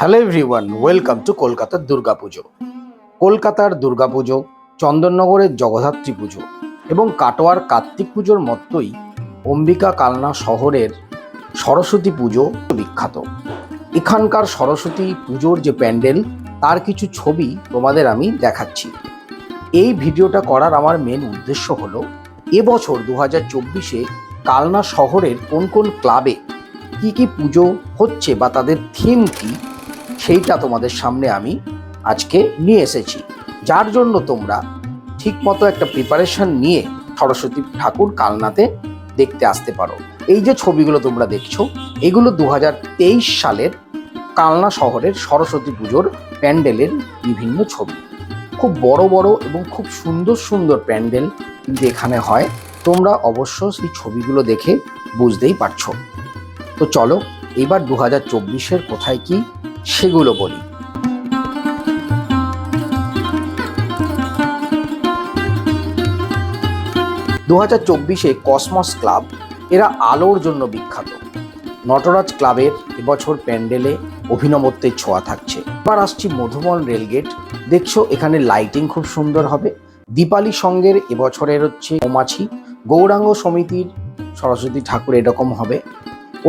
Hello everyone, welcome to কলকাতার দুর্গাপুজো। কলকাতার দুর্গাপুজো, চন্দননগরের জগদ্ধাত্রী পুজো এবং কাটোয়ার কার্তিক পুজোর মতোই অম্বিকা কালনা শহরের সরস্বতী পুজো বিখ্যাত। এখানকার সরস্বতী পুজোর যে প্যান্ডেল, তার কিছু ছবি তোমাদের আমি দেখাচ্ছি। এই ভিডিওটা করার আমার মেন উদ্দেশ্য হলো এবছর 2024-এ কালনা শহরের কোন কোন ক্লাবে কি কি পুজো হচ্ছে বা তাদের থিম কি, সেইটা তোমাদের সামনে আমি আজকে নিয়ে এসেছি, যার জন্য তোমরা ঠিকমতো একটা প্রিপারেশন নিয়ে সরস্বতী ঠাকুর কালনাতে দেখতে আসতে পারো। এই যে ছবিগুলো তোমরা দেখছো, এগুলো 2023 সালের কালনা শহরের সরস্বতী পুজোর প্যান্ডেলের বিভিন্ন ছবি। খুব বড় বড় এবং খুব সুন্দর সুন্দর প্যান্ডেল কিন্তু এখানে হয়, তোমরা অবশ্য সেই ছবিগুলো দেখে বুঝতেই পারছো। তো চলো এবার 2024-এর কোথায় কি সেগুলো বলি। 2024-এ কসমস ক্লাব, এরা আলোর জন্য বিখ্যাত। নটরাজ ক্লাবের এবছর প্যান্ডেলে অভিনবত্বের ছোঁয়া থাকছে। এবার আসছি মধুবন রেলগেট, দেখছো এখানে লাইটিং খুব সুন্দর হবে। দীপালি সঙ্গের এবছরের হচ্ছে মৌমাছি। গৌরাঙ্গ সমিতির সরস্বতী ঠাকুর এরকম হবে।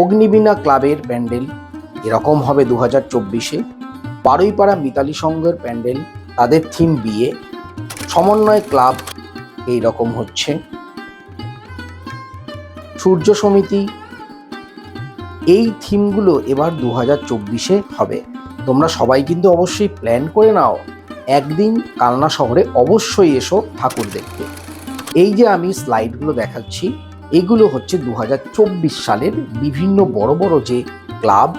অগ্নিবীণা ক্লাবের প্যান্ডেল এরকম হবে 2024-এ। বারুইপাড়া মিতালি সংঘের প্যান্ডেল, তাদের থিম বিয়ে। সমন্বয় ক্লাব এইরকম হচ্ছে। সূর্য সমিতি, এই থিমগুলো এবার 2024-এ হবে। তোমরা সবাই কিন্তু অবশ্যই প্ল্যান করে নাও, একদিন কালনা শহরে অবশ্যই এসো ঠাকুর দেখতে। এই যে আমি স্লাইডগুলো দেখাচ্ছি, এগুলো হচ্ছে 2024 সালের বিভিন্ন বড় বড় যে ক্লাব,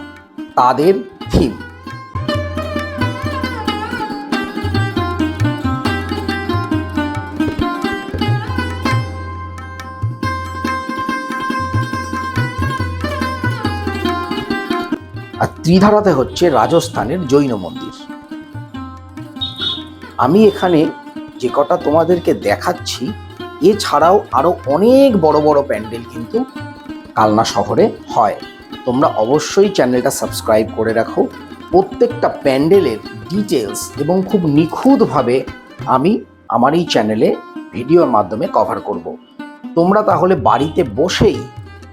তাদের থিম। আর ত্রিধারাতে হচ্ছে রাজস্থানের জৈন মন্দির। আমি এখানে যে কটা তোমাদেরকে দেখাচ্ছি, এছাড়াও আরো অনেক বড় বড় প্যান্ডেল কিন্তু কালনা শহরে হয়। তোমরা অবশ্যই চ্যানেলটা সাবস্ক্রাইব করে রাখো। প্রত্যেকটা প্যান্ডেলের ডিটেলস এবং খুব নিখুঁতভাবে আমি আমার এই চ্যানেলে ভিডিওর মাধ্যমে কভার করব। তোমরা তাহলে বাড়িতে বসেই,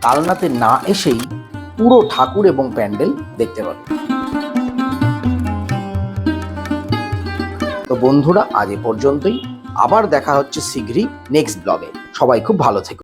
কালনাতে না এসেই পুরো ঠাকুর এবং প্যান্ডেল দেখতে পাবে। তো বন্ধুরা, আজ এ পর্যন্তই। আবার দেখা হচ্ছে শীঘ্রই নেক্সট ব্লগে। সবাই খুব ভালো থেকো।